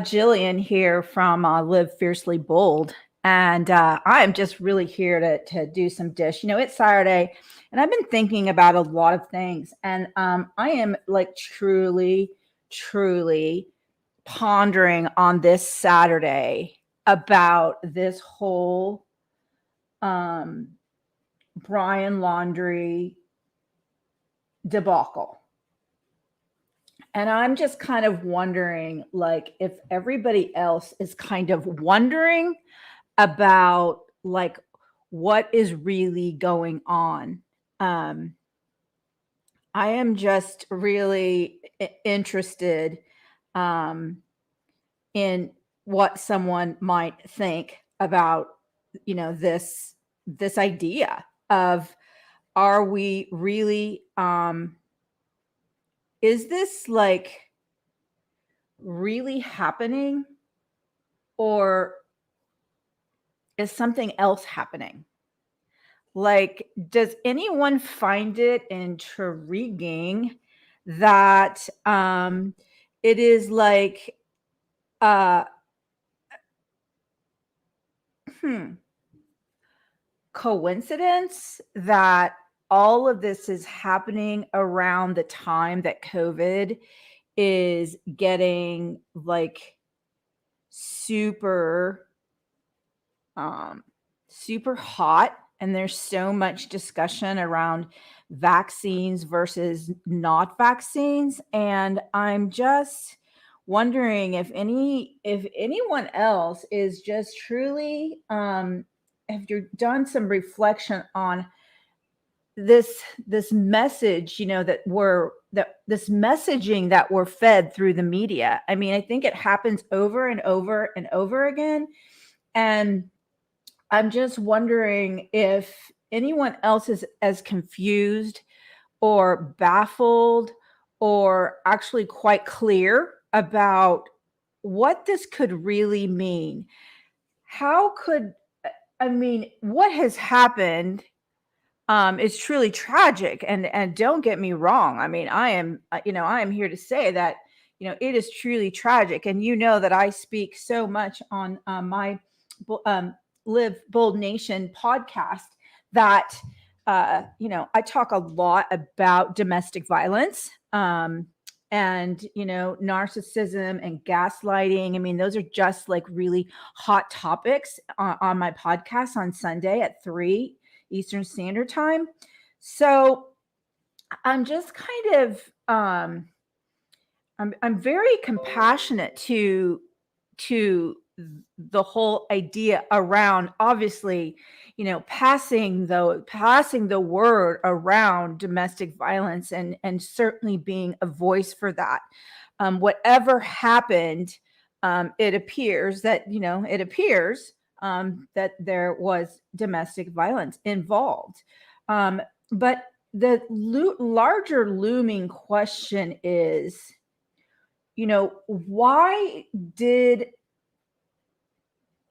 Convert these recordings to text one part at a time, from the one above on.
Jillian here from Live Fiercely Bold, and I'm just really here to do some dish. It's Saturday, and I've been thinking about a lot of things, and I am like truly pondering on this Saturday about this whole um, Brian Laundrie debacle. And I'm just kind of wondering, like, if everybody else is kind of wondering about, like, what is really going on. Um, I am just really interested um, in what someone might think about, this idea of, are we really, is this like really happening, or is something else happening? Like, does anyone find it intriguing that it is like uh hmm, coincidence that all of this is happening around the time that COVID is getting like super um, super hot, and there's so much discussion around vaccines versus not vaccines, and I'm just wondering if anyone else is just truly have you done some reflection on this message, that this messaging that we're fed through the media. I mean, I think it happens over and over and over again, and I'm just wondering if anyone else is as confused or baffled or actually quite clear about what this could really mean. How could, I mean, what has happened is truly tragic. And don't get me wrong. I mean, I am here to say that, it is truly tragic. And that I speak so much on my um, Live Bold Nation podcast that, I talk a lot about domestic violence. And narcissism and gaslighting. I mean, those are just like really hot topics on my podcast on Sunday at 3 Eastern Standard Time. So I'm just kind of I'm very compassionate to the whole idea around, obviously, passing the word around domestic violence, and certainly being a voice for that. Whatever happened, it appears that there was domestic violence involved. But the larger looming question is,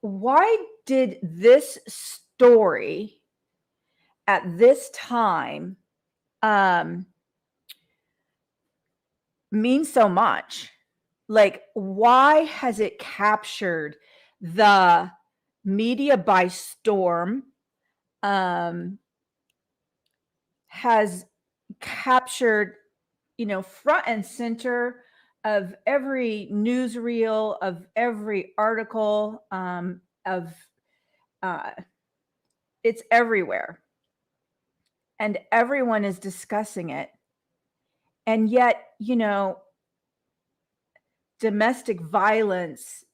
why did this story at this time um, mean so much? Like, why has it captured the media by storm? Has captured, front and center of every newsreel, of every article, of uh, it's everywhere, and everyone is discussing it. And yet, domestic violence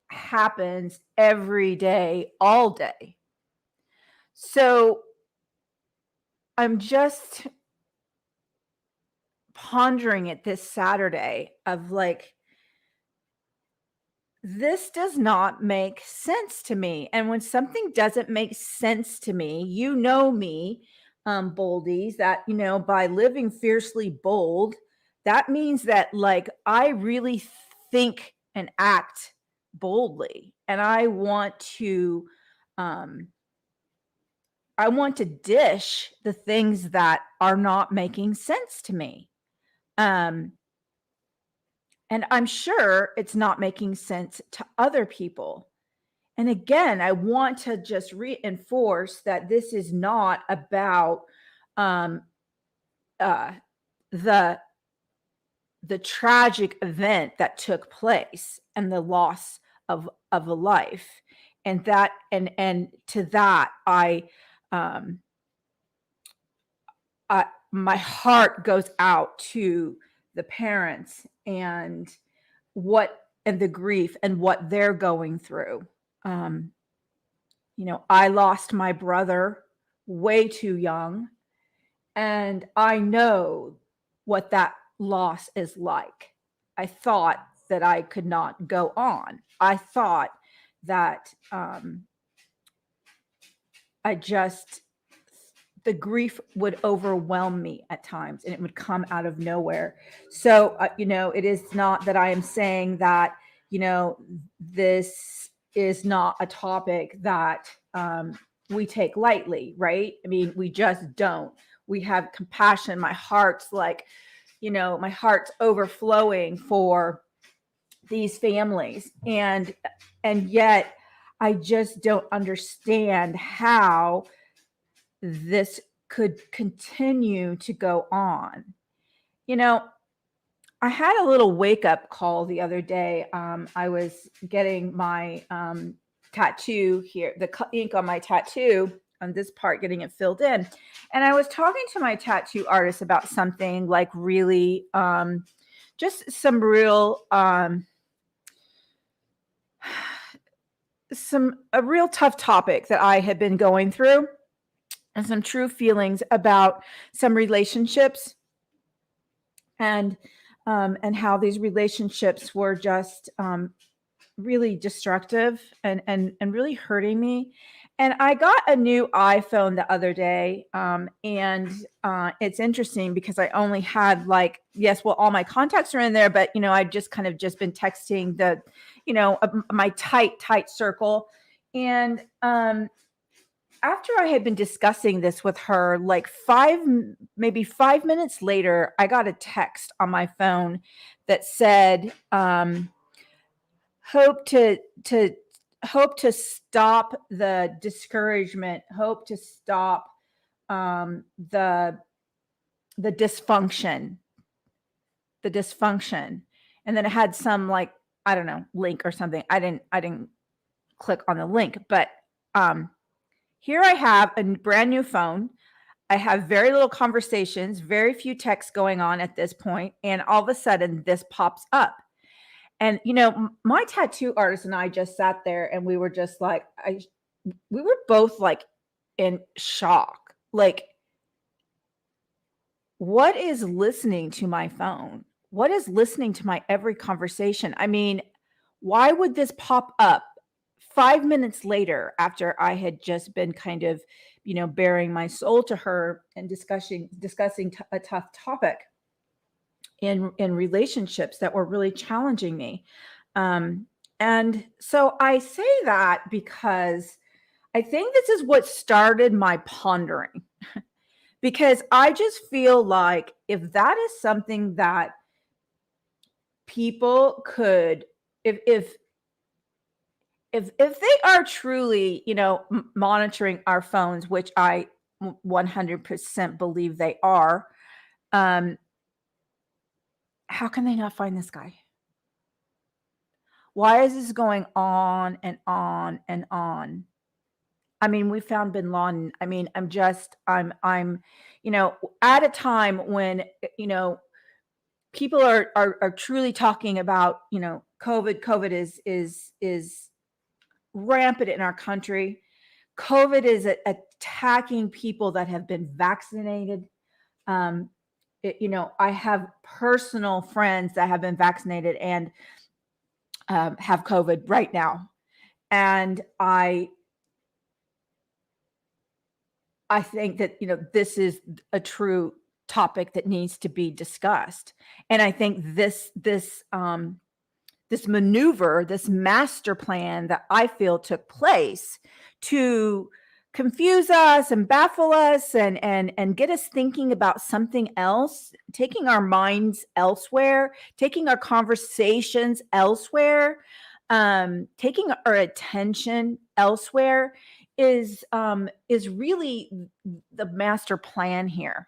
happens every day, all day. So I'm just pondering it this Saturday of like, this does not make sense to me. And when something doesn't make sense to me, me, boldies, that, by living fiercely bold, that means that like I really think and act boldly. And um, I want to dish the things that are not making sense to me. Um, And I'm sure it's not making sense to other people. And again, I want to just reinforce that this is not about um, uh, the tragic event that took place and the loss of a life. And that and to that um, I my heart goes out to the parents and the grief and what they're going through. Um, I lost my brother way too young, and I know what that loss is like. I thought that I could not go on. I thought that I just, the grief would overwhelm me at times and it would come out of nowhere. So, it is not that I am saying that, this is not a topic that we take lightly, right? I mean, we just don't. We have compassion. My heart's like, my heart's overflowing for these families. And yet I just don't understand how this could continue to go on. I had a little wake up call the other day. I was getting my tattoo here, the ink on my tattoo on this part, getting it filled in. And I was talking to my tattoo artist about something like really, just some real, a real tough topic that I had been going through, and some true feelings about some relationships, and how these relationships were just really destructive and really hurting me. And I got a new iPhone the other day, and it's interesting because I only had all my contacts are in there, but I just kind of just been texting the, my tight circle. And after I had been discussing this with her, maybe 5 minutes later, I got a text on my phone that said, hope to stop the discouragement, hope to stop the dysfunction, and then it had some I don't know, link or something. I didn't click on the link, but here I have a brand new phone. I have very little conversations, very few texts going on at this point, and all of a sudden this pops up. And my tattoo artist and I just sat there and we were just we were both in shock. What is listening to my phone? What is listening to my every conversation? I mean, why would this pop up 5 minutes later after I had just been kind of, bearing my soul to her and discussing a tough topic in relationships that were really challenging me. And so I say that because I think this is what started my pondering. Because I just feel like if that is something that people could, if they are truly, monitoring our phones, which I 100% believe they are, how can they not find this guy? Why is this going on and on and on? I mean, we found bin Laden. I mean, I'm at a time when, people are truly talking about, COVID is rampant in our country. COVID is attacking people that have been vaccinated. I have personal friends that have been vaccinated and have COVID right now. And I think that, this is a true topic that needs to be discussed. And I think this maneuver, this master plan that I feel took place to confuse us and baffle us and get us thinking about something else, taking our minds elsewhere, taking our conversations elsewhere, taking our attention elsewhere is really the master plan here.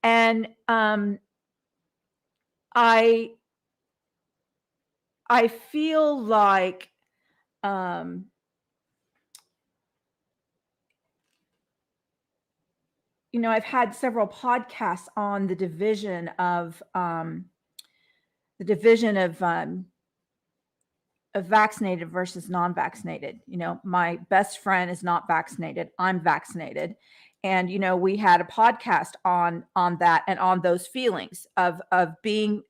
And I I feel like um I've had several podcasts on the division of vaccinated versus non-vaccinated. My best friend is not vaccinated. I'm vaccinated. And we had a podcast on that and on those feelings of being,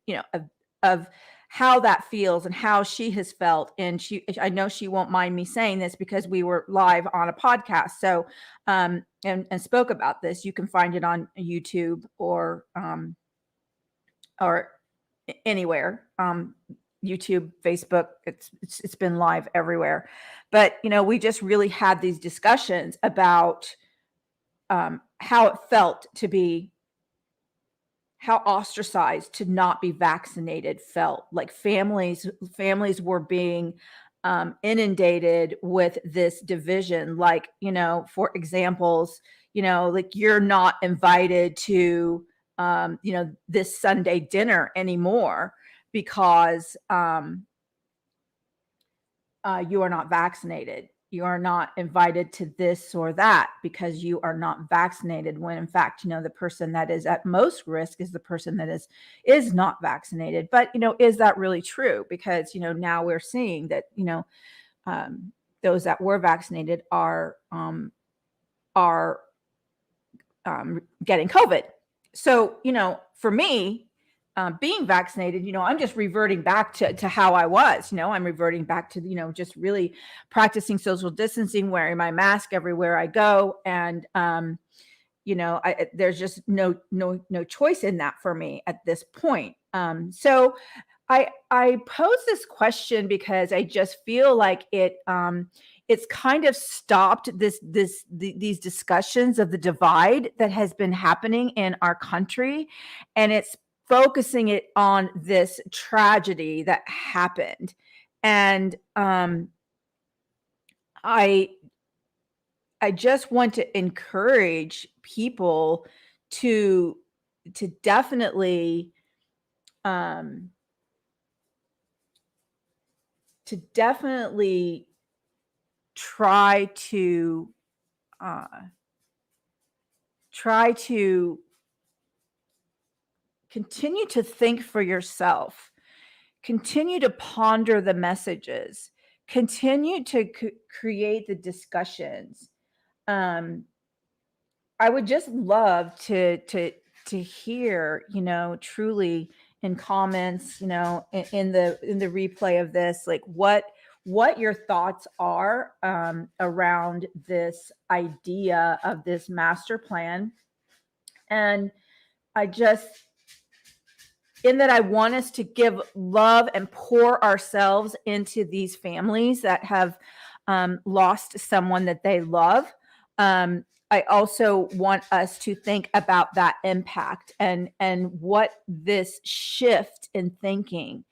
of how that feels and how she has felt. And I know she won't mind me saying this because we were live on a podcast. So and spoke about this. You can find it on YouTube or anywhere. YouTube, Facebook, it's been live everywhere. But we just really had these discussions about how it felt to be, how ostracized to not be vaccinated felt. Like families were being inundated with this division. Like, for examples, like you're not invited to this Sunday dinner anymore because you are not vaccinated. You are not invited to this or that because you are not vaccinated, when in fact, the person that is at most risk is the person that is not vaccinated. But is that really true? Because now we're seeing that those that were vaccinated are getting COVID. So for me, being vaccinated, I'm just reverting back to how I was. I'm reverting back to just really practicing social distancing, wearing my mask everywhere I go, and there's just no choice in that for me at this point. So I pose this question because I just feel like it's kind of stopped these discussions of the divide that has been happening in our country, and it's focusing it on this tragedy that happened. And I just want to encourage people to definitely try to continue to think for yourself, continue to ponder the messages, continue to create the discussions. I would just love to hear, truly in comments, in the replay of this, like what your thoughts are around this idea of this master plan. And I just, in that, I want us to give love and pour ourselves into these families that have lost someone that they love. I also want us to think about that impact and what this shift in thinking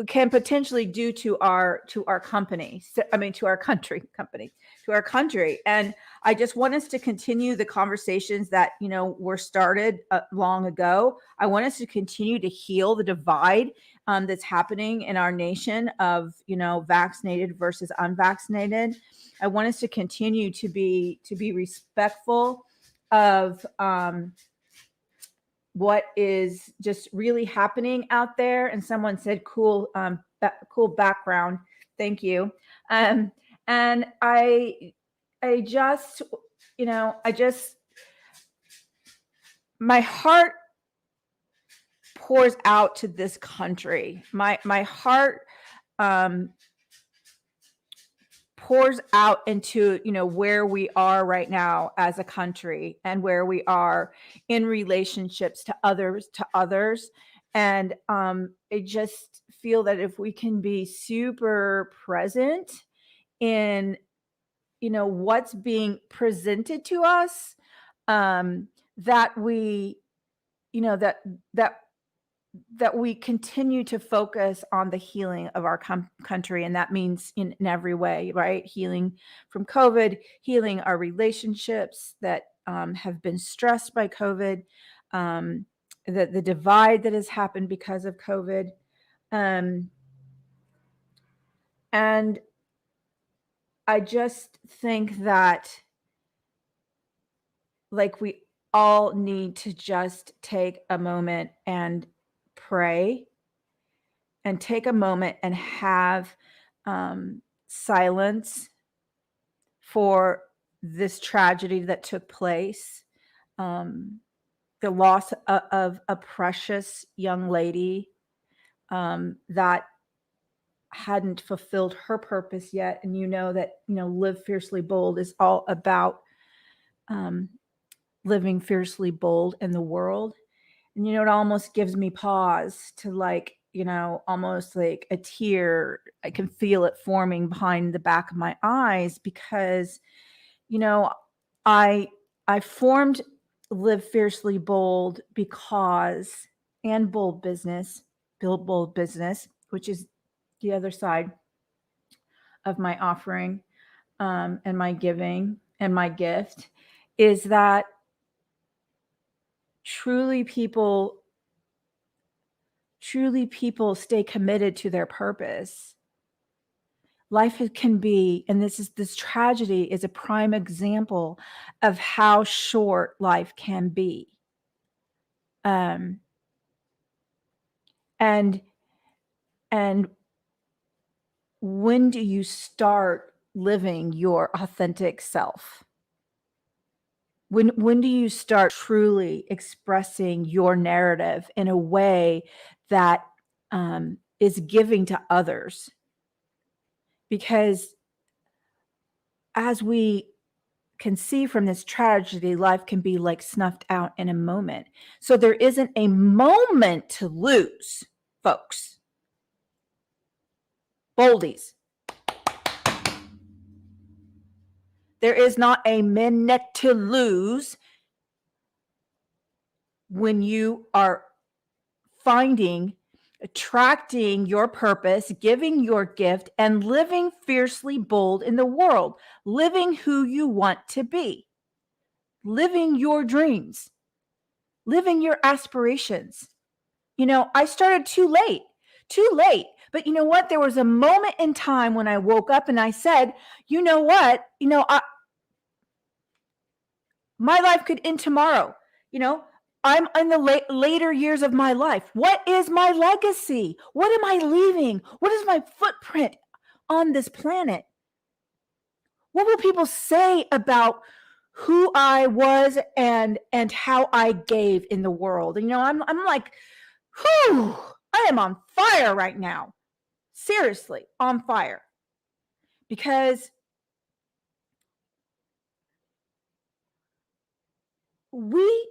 can potentially do to our company. To our country. And I just want us to continue the conversations that were started long ago. I want us to continue to heal the divide that's happening in our nation of vaccinated versus unvaccinated. I want us to continue to be respectful of what is just really happening out there. And someone said, cool background. Thank you. And I just, my heart pours out to this country. My heart pours out into where we are right now as a country and where we are in relationships to others. And I just feel that if we can be super present in, what's being presented to us, that we, that that that we continue to focus on the healing of our country. And that means in every way, right? Healing from COVID, healing our relationships that have been stressed by COVID, the divide that has happened because of COVID. And I just think that, like, we all need to just take a moment and pray, and take a moment and have silence for this tragedy that took place. The loss of a precious young lady that hadn't fulfilled her purpose yet. And that, Live Fiercely Bold is all about living fiercely bold in the world. And, it almost gives me pause to, like, almost like a tear. I can feel it forming behind the back of my eyes because, I formed Live Fiercely Bold because, and Bold Business, Build Bold Business, which is the other side of my offering, and my giving and my gift, is that truly people stay committed to their purpose. Life can be, and this tragedy is a prime example of how short life can be. And when do you start living your authentic self? When do you start truly expressing your narrative in a way that is giving to others? Because as we can see from this tragedy, life can be like snuffed out in a moment. So there isn't a moment to lose, folks. Boldies. There is not a minute to lose when you are attracting your purpose, giving your gift, and living fiercely bold in the world, living who you want to be, living your dreams, living your aspirations. I started too late. But you know what? There was a moment in time when I woke up and I said, you know what? My life could end tomorrow. I'm in the later years of my life. What is my legacy? What am I leaving? What is my footprint on this planet? What will people say about who I was and how I gave in the world? And, I'm like, whew, I am on fire right now. Seriously, on fire. Because we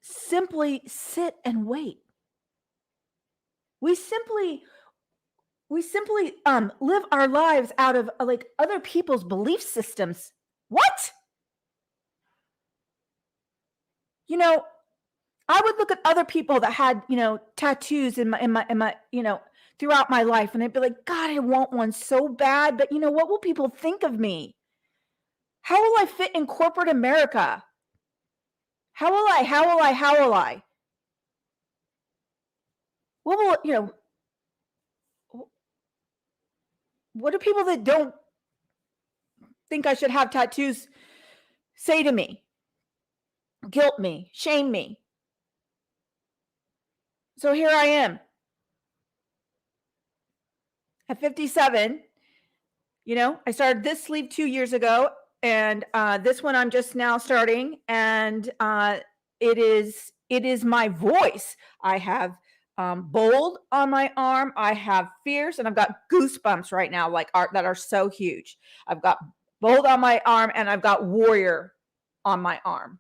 simply sit and wait. We simply live our lives out of like other people's belief systems. What? I would look at other people that had, tattoos in my, throughout my life, and I'd be like, God, I want one so bad, but what will people think of me? How will I fit in corporate America? How will I? What will, what do people that don't think I should have tattoos say to me? Guilt me, shame me. So here I am at 57. I started this sleeve 2 years ago, and this one I'm just now starting, and it is my voice. I have bold on my arm, I have fierce, and I've got goosebumps right now, like that are so huge. I've got bold on my arm, and I've got warrior on my arm.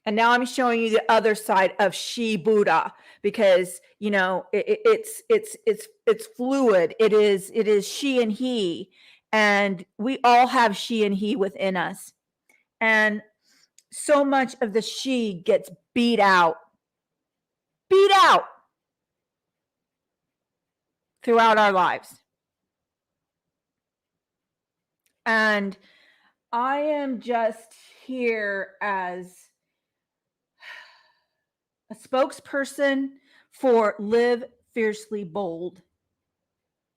And now I'm showing you the other side of she Buddha, because it's fluid. It is she and he, and we all have she and he within us. And so much of the she gets beat out throughout our lives. And I am just here as a spokesperson for Live Fiercely Bold.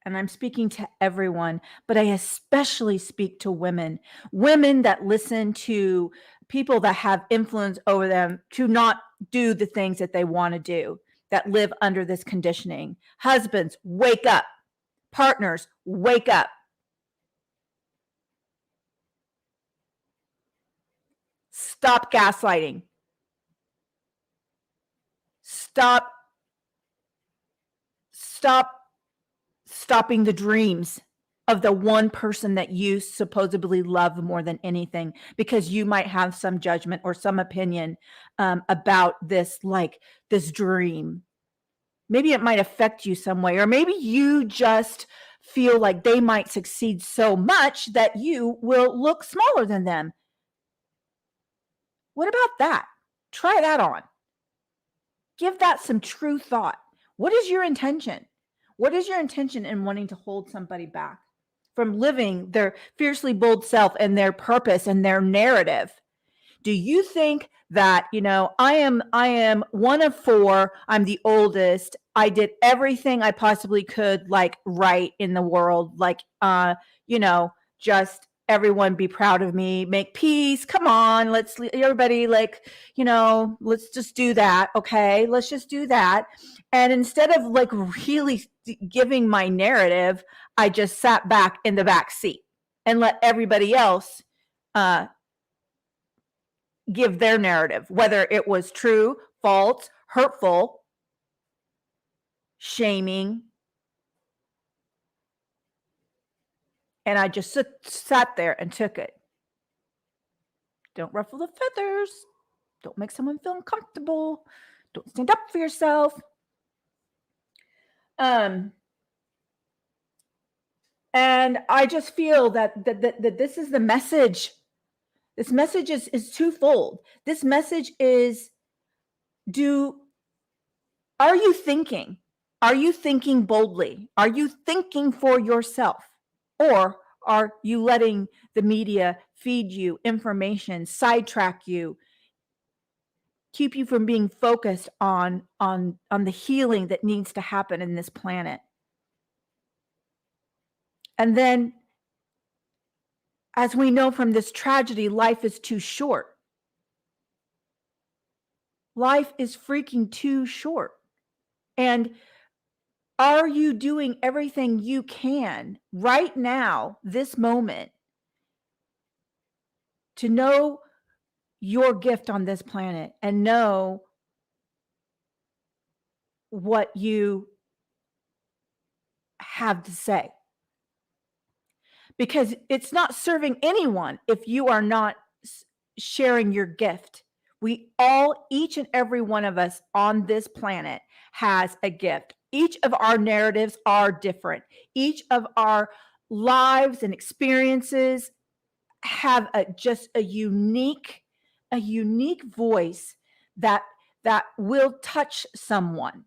And I'm speaking to everyone, but I especially speak to women that listen to people that have influence over them to not do the things that they want to do, that live under this conditioning. Husbands, wake up. Partners, wake up. Stop gaslighting. Stop stopping the dreams of the one person that you supposedly love more than anything, because you might have some judgment or some opinion about this dream. Maybe it might affect you some way, or maybe you just feel like they might succeed so much that you will look smaller than them. What about that? Try that on. Give that some true thought. What is your intention? What is your intention in wanting to hold somebody back from living their fiercely bold self and their purpose and their narrative? Do you think that, I am one of four, I'm the oldest, I did everything I possibly could, right in the world, just everyone be proud of me, make peace, come on, let's everybody, let's just do that, okay, let's just do that. And instead of really giving my narrative, I just sat back in the back seat and let everybody else give their narrative, whether it was true, false, hurtful, shaming. And I just sat there and took it. Don't ruffle the feathers. Don't make someone feel uncomfortable. Don't stand up for yourself. And I just feel that this is the message. This message is twofold. This message is, are you thinking? Are you thinking boldly? Are you thinking for yourself? Or are you letting the media feed you information, sidetrack you, keep you from being focused on the healing that needs to happen in this planet? And then, as we know from this tragedy, life is too short. Life is freaking too short. And are you doing everything you can right now, this moment, to know your gift on this planet and know what you have to say? Because it's not serving anyone if you are not sharing your gift. We all, each and every one of us on this planet has a gift. Each of our narratives are different. Each of our lives and experiences have just a unique voice that will touch someone.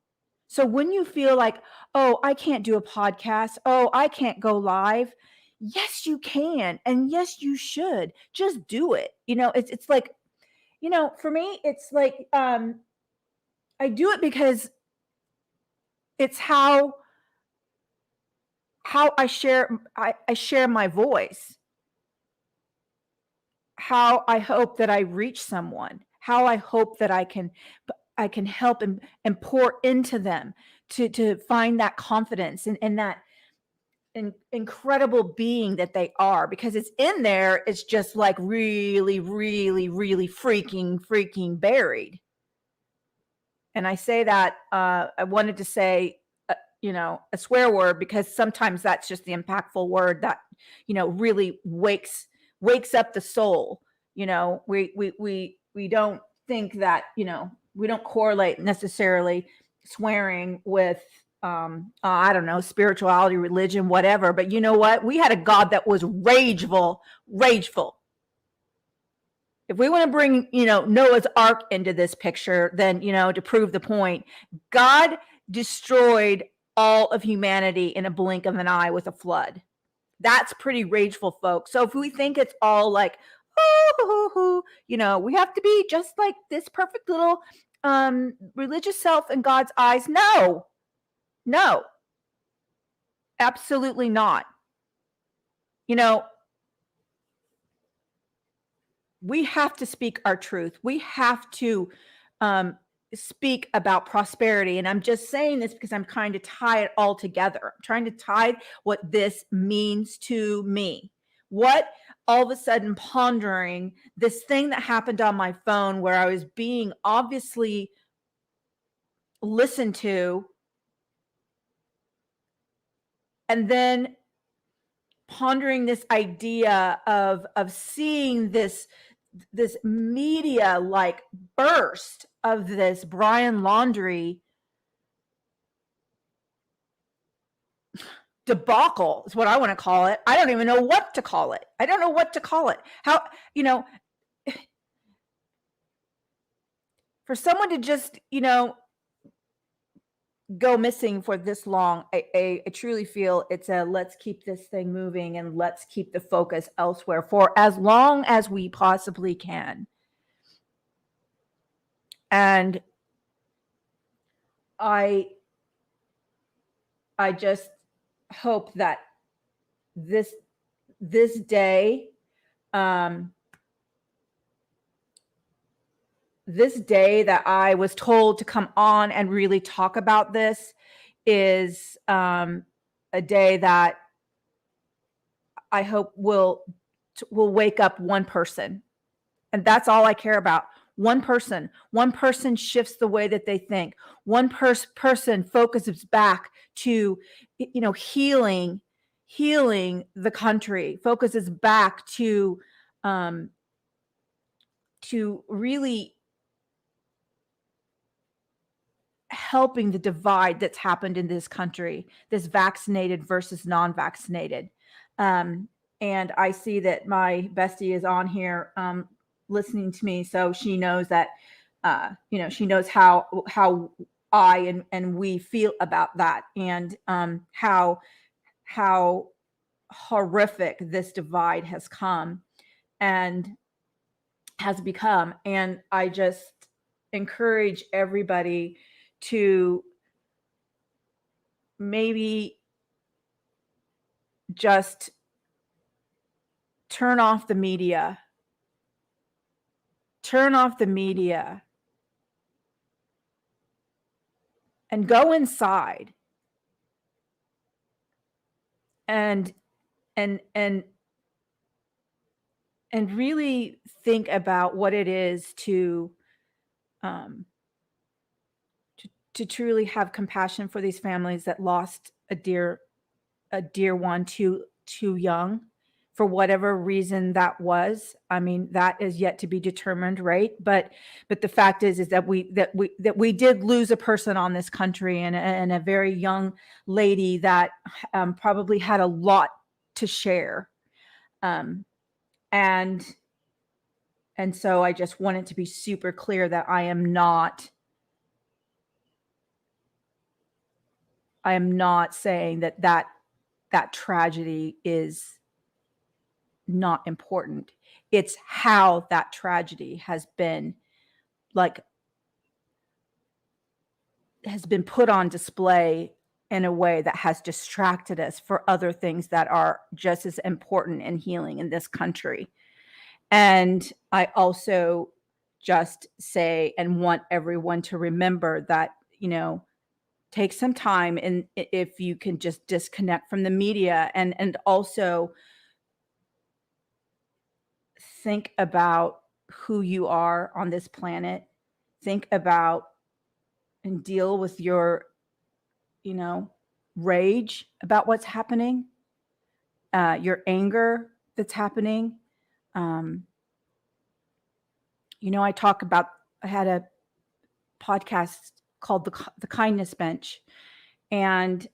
So when you feel like, oh, I can't do a podcast, oh, I can't go live, yes, you can, and yes, you should. Just do it. It's like, for me, it's like I do it because it's how I share my voice, how I hope that I reach someone, how I hope that I can help and pour into them to find that confidence and that incredible being that they are, because it's in there. It's just like really, really, really freaking buried. And I say that I wanted to say, a swear word, because sometimes that's just the impactful word that, really wakes up the soul. We don't think that, we don't correlate necessarily swearing with, I don't know, spirituality, religion, whatever. But you know what? We had a God that was rageful. If we want to bring, Noah's Ark into this picture, then, to prove the point, God destroyed all of humanity in a blink of an eye with a flood. That's pretty rageful, folks. So if we think it's all like, we have to be just like this perfect little religious self in God's eyes. No, absolutely not. We have to speak our truth. We have to speak about prosperity. And I'm just saying this because I'm trying to tie it all together. I'm trying to tie what this means to me. What all of a sudden pondering this thing that happened on my phone where I was being obviously listened to, and then pondering this idea of seeing this media like burst of this Brian Laundrie debacle is what I want to call it. I don't even know what to call it. I don't know what to call it. How, for someone to just, go missing for this long, I truly feel it's a let's keep this thing moving and let's keep the focus elsewhere for as long as we possibly can. And I just hope that this day, this day that I was told to come on and really talk about this is a day that I hope will wake up one person. And that's all I care about. One person shifts the way that they think. One person focuses back to, healing the country, focuses back to really helping the divide that's happened in this country, this vaccinated versus non-vaccinated. And I see that my bestie is on here listening to me, so she knows that she knows how I and we feel about that, and how horrific this divide has come and has become. And I just encourage everybody to maybe just turn off the media and go inside and really think about what it is to truly have compassion for these families that lost a dear one too young, for whatever reason that was. I mean, that is yet to be determined, right? But the fact is that we did lose a person on this country, and a very young lady that probably had a lot to share. And so I just wanted to be super clear that I am not saying that tragedy is not important. It's how that tragedy has been put on display in a way that has distracted us for other things that are just as important in healing in this country. And I also just say and want everyone to remember that, take some time, and if you can just disconnect from the media, and also think about who you are on this planet. Think about and deal with your, rage about what's happening, your anger that's happening. I talk about had a podcast called the Kindness Bench, and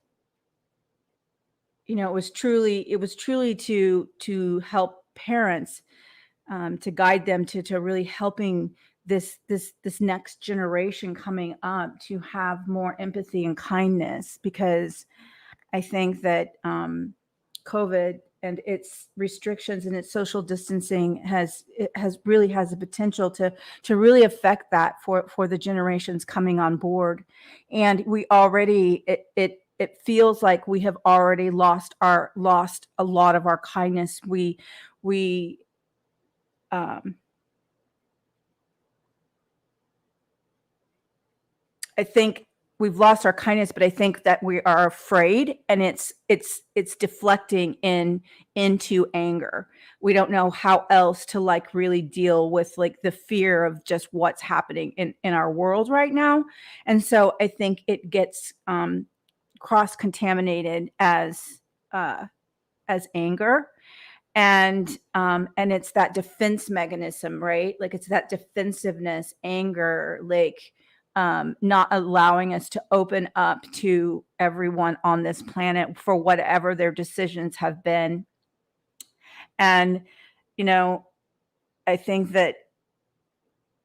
it was truly to help parents, to guide them to really helping this next generation coming up to have more empathy and kindness, because I think that COVID and its restrictions and its social distancing has the potential to really affect that for the generations coming on board. And we already, it feels like we have already lost a lot of our kindness. We I think we've lost our kindness, but I think that we are afraid, and it's deflecting into anger. We don't know how else to like really deal with like the fear of just what's happening in our world right now. And so I think it gets cross contaminated as anger. And it's that defense mechanism, right? Like it's that defensiveness, anger, like not allowing us to open up to everyone on this planet for whatever their decisions have been. And, I think that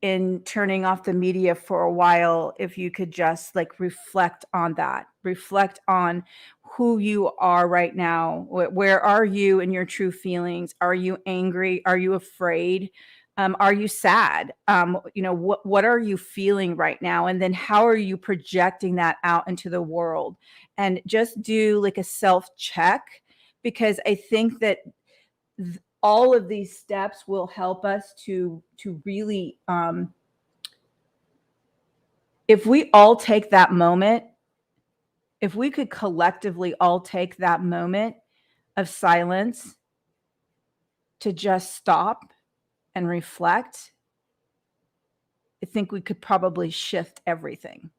in turning off the media for a while, if you could just like reflect on who you are right now. Where are you in your true feelings? Are you angry? Are you afraid? Are you sad? What are you feeling right now? And then how are you projecting that out into the world? And just do like a self check, because I think that all of these steps will help us to really, if we all take that moment, if we could collectively all take that moment of silence to just stop and reflect, I think we could probably shift everything.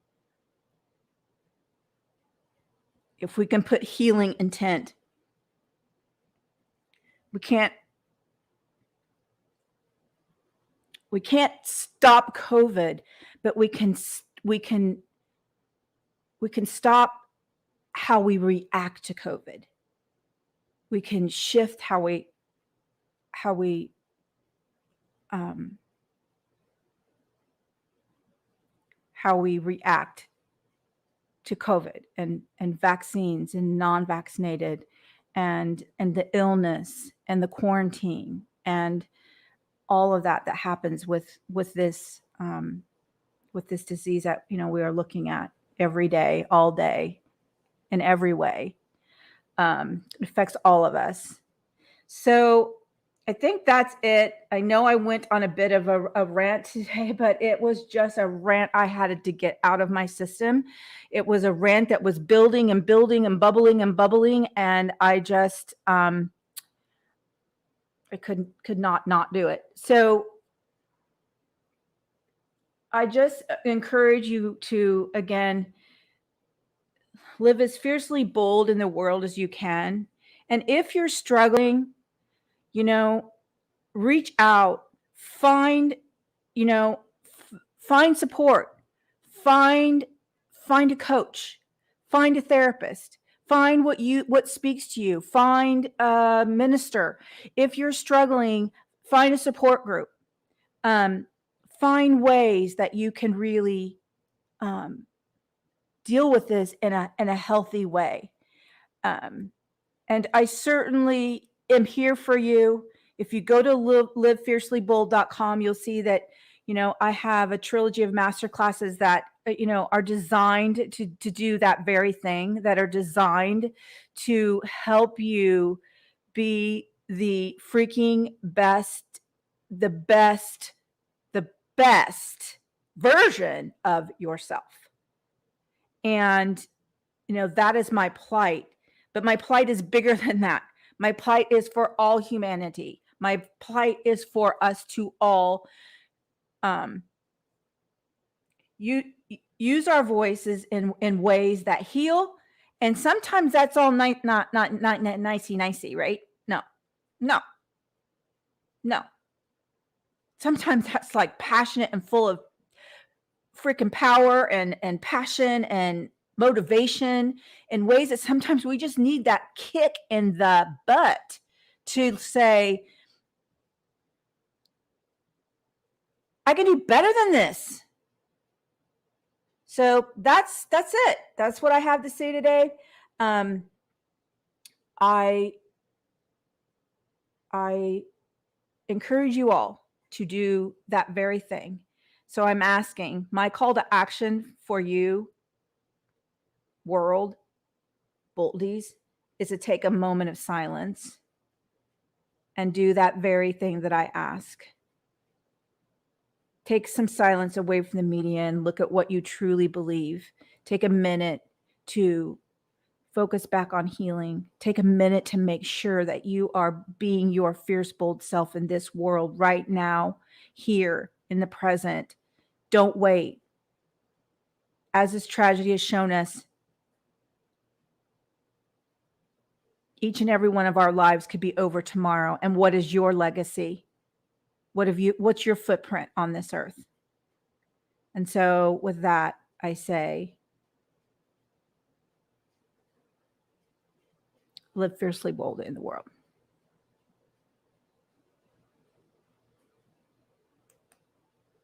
If we can put healing intent, we can't stop COVID, but we can stop how we react to COVID. We can shift how we react to COVID and vaccines and non-vaccinated and the illness and the quarantine and all of that happens with this disease that we are looking at every day, all day, in every way. It affects all of us. So I think that's it. I know I went on a bit of a rant today, but it was just a rant I had to get out of my system. It was a rant that was building and building and bubbling and bubbling, and I just I could not do it. So I just encourage you to, again, live as fiercely bold in the world as you can. And if you're struggling, reach out, find support, find a coach, find a therapist, find what speaks to you, find a minister. If you're struggling, find a support group. Find ways that you can really deal with this in a healthy way. And I certainly am here for you. If you go to livefiercelybold.com, you'll see that, I have a trilogy of masterclasses that, are designed to do that very thing, that are designed to help you be the freaking best, the best version of yourself. And, that is my plight. But my plight is bigger than that. My plight is for all humanity. My plight is for us to all use our voices in ways that heal. And sometimes that's all not nicey, right? No. Sometimes that's like passionate and full of freaking power and passion and motivation in ways that sometimes we just need that kick in the butt to say, I can do better than this. So that's it. That's what I have to say today. I encourage you all to do that very thing. So I'm asking, my call to action for you, world, Boldies, is to take a moment of silence and do that very thing that I ask. Take some silence away from the media and look at what you truly believe. Take a minute to focus back on healing. Take a minute to make sure that you are being your fierce, bold self in this world right now, here in the present. Don't wait. As this tragedy has shown us, each and every one of our lives could be over tomorrow. And what is your legacy? What's your footprint on this earth? And so with that, I say, live fiercely bold in the world.